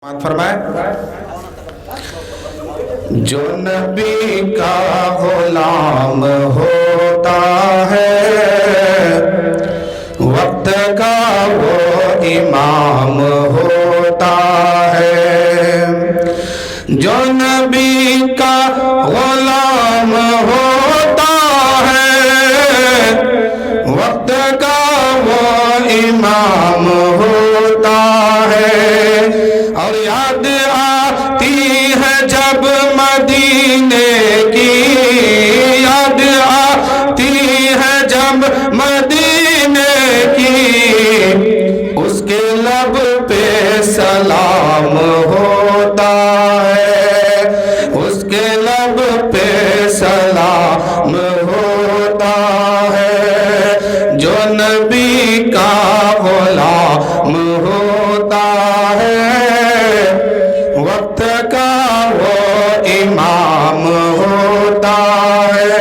فرمائے جو نبی کا غلام ہوتا ہے وقت کا وہ امام ہوتا ہے جو نبی کا غلام ہوتا ہے وقت کا وہ امام ہوتا ہے اور یاد آتی ہے جب مدینے کی یاد آتی ہے جب مدینے کی اس کے لب پہ سلام ہوتا ہے اس کے لب پہ سلام ہوتا ہے جو نبی کا غلام ہوتا وقت کا وہ امام ہوتا ہے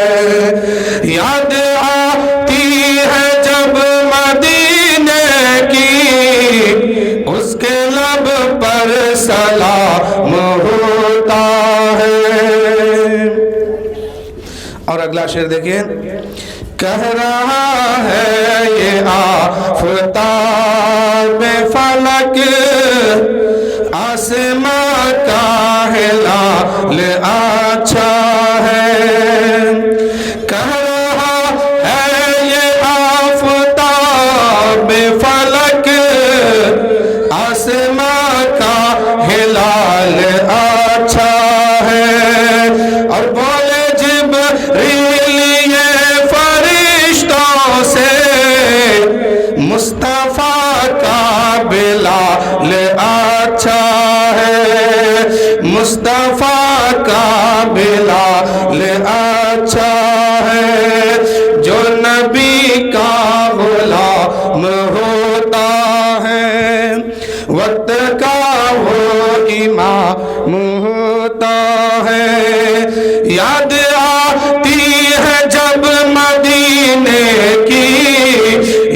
یاد آتی ہے جب مدینے کی اس کے لب پر سلام ہوتا ہے اور اگلا شعر دیکھیں کہہ رہا ہے یہ آفتاب فلک آسماں کا ہے لال اچھا ہے کہہ رہا ہے یہ آفتاب فلک آسماں کا ہے لال اچھا ہے اور بولے جبریل یہ فرشتوں سے مصطفیٰ کا بلال اچھا ہے مصطفیٰ کا بلال اچھا ہے جو نبی کا غلام ہوتا ہے وقت کا وہ امام ہوتا ہے یاد آتی ہے جب مدینے کی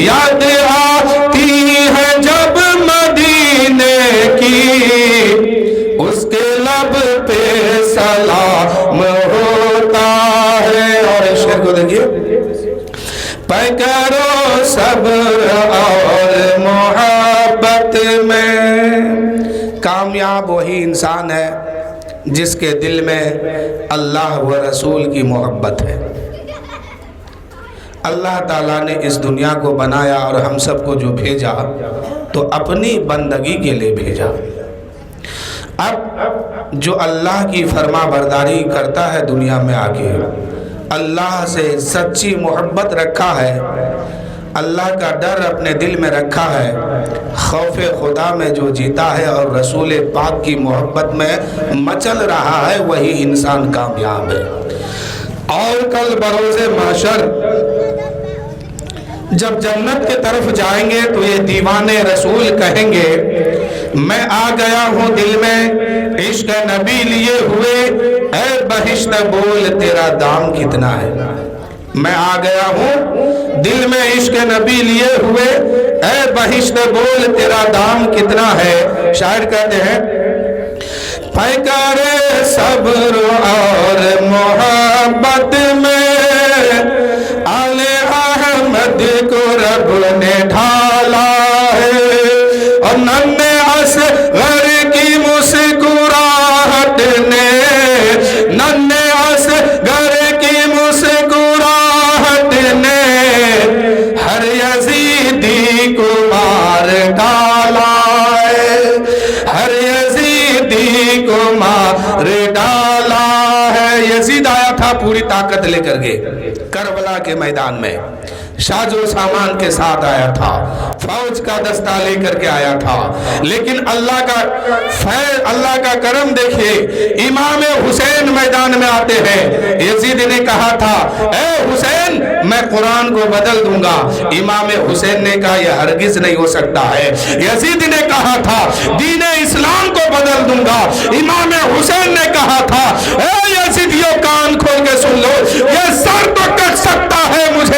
یاد آتی ہے جب مدینے کی اس کے لب پہ سلام ہوتا ہے اور اس شعر کو دیکھیے پے کرو صبر اور محبت میں کامیاب وہی انسان ہے جس کے دل میں اللہ و رسول کی محبت ہے اللہ تعالیٰ نے اس دنیا کو بنایا اور ہم سب کو جو بھیجا تو اپنی بندگی کے لیے بھیجا اب جو اللہ کی فرما برداری کرتا ہے دنیا میں آ کے اللہ سے سچی محبت رکھا ہے اللہ کا ڈر اپنے دل میں رکھا ہے خوف خدا میں جو جیتا ہے اور رسول پاک کی محبت میں مچل رہا ہے وہی انسان کامیاب ہے اور کل بروز محشر جب جنت کے طرف جائیں گے تو یہ دیوانے رسول کہیں گے میں آ گیا ہوں دل میں عشق نبی لیے ہوئے اے بہشت بول تیرا دام کتنا ہے میں آ گیا ہوں دل میں عشق نبی لیے ہوئے اے بہشت بول تیرا دام کتنا ہے شاعر کہتے ہیں پیکر صبر اور محبت میں آل احمد کو رب نے ڈھالا ہے اور ننھے اصغر کی مسکراہٹ نے ننھے اصغر کی مسکراہٹ نے ہر یزیدی کو مار ڈالا ہے ہر یزیدی کو مار ڈالا ہے یزید آیا تھا پوری طاقت لے کر کے کربلا کے میدان میں ساز و سامان کے ساتھ آیا تھا فوج کا دستہ لے کر کے آیا تھا لیکن اللہ کا فیض اللہ کا کرم دیکھیے امام حسین میدان میں آتے ہیں یزید نے کہا تھا اے حسین میں قرآن کو بدل دوں گا امام حسین نے کہا یہ ہرگز نہیں ہو سکتا ہے یزید نے کہا تھا دین اسلام کو بدل دوں گا امام حسین نے کہا تھا اے یزیدیوں کان کھول کے سن لو یہ سر تو کٹ سکتا ہے مجھے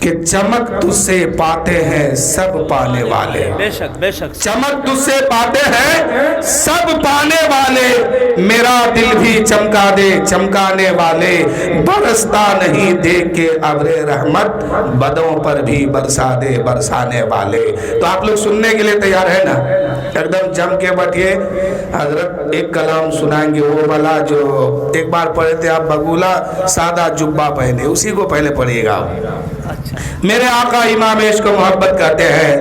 کہ چمک تجھ سے پاتے ہیں سب پانے والے. بے شک بے شک. چمک تجھ سے پاتے ہیں سب پانے والے. میرا دل بھی چمکا دے چمکانے والے. برستا نہیں دیکھ کے ابر رحمت بدوں پر بھی برسا دے برسانے والے. تو آپ لوگ سننے کے لیے تیار ہے نا؟ ایک دم جم کے بیٹھیے. حضرت ایک کلام سنائیں گے وہ والا جو ایک بار پڑھے تھے آپ, بگولا سادہ جبہ پہنے, اسی کو پہلے پڑھیے گا. میرے آقا امام عشق کو محبت کرتے ہیں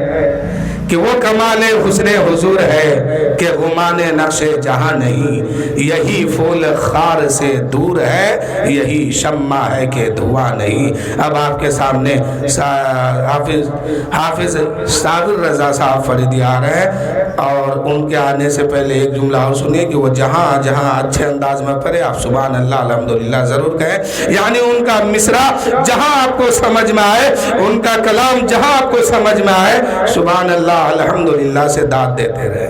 کہ وہ کمال حسن حضور ہے کہ غمان نقش جہاں نہیں. یہی پھول خار سے دور ہے, یہی شمع ہے کہ دھواں نہیں. اب آپ کے سامنے حافظ صابر رضا صاحب فریدی آ رہے ہیں, اور ان کے آنے سے پہلے ایک جملہ اور سنیے کہ وہ جہاں جہاں اچھے انداز میں پڑھے آپ سبحان اللہ الحمدللہ ضرور کہیں. یعنی ان کا مصرع جہاں آپ کو سمجھ میں آئے, ان کا کلام جہاں آپ کو سمجھ میں آئے, سبحان اللہ الحمدللہ سے داد دیتے رہے.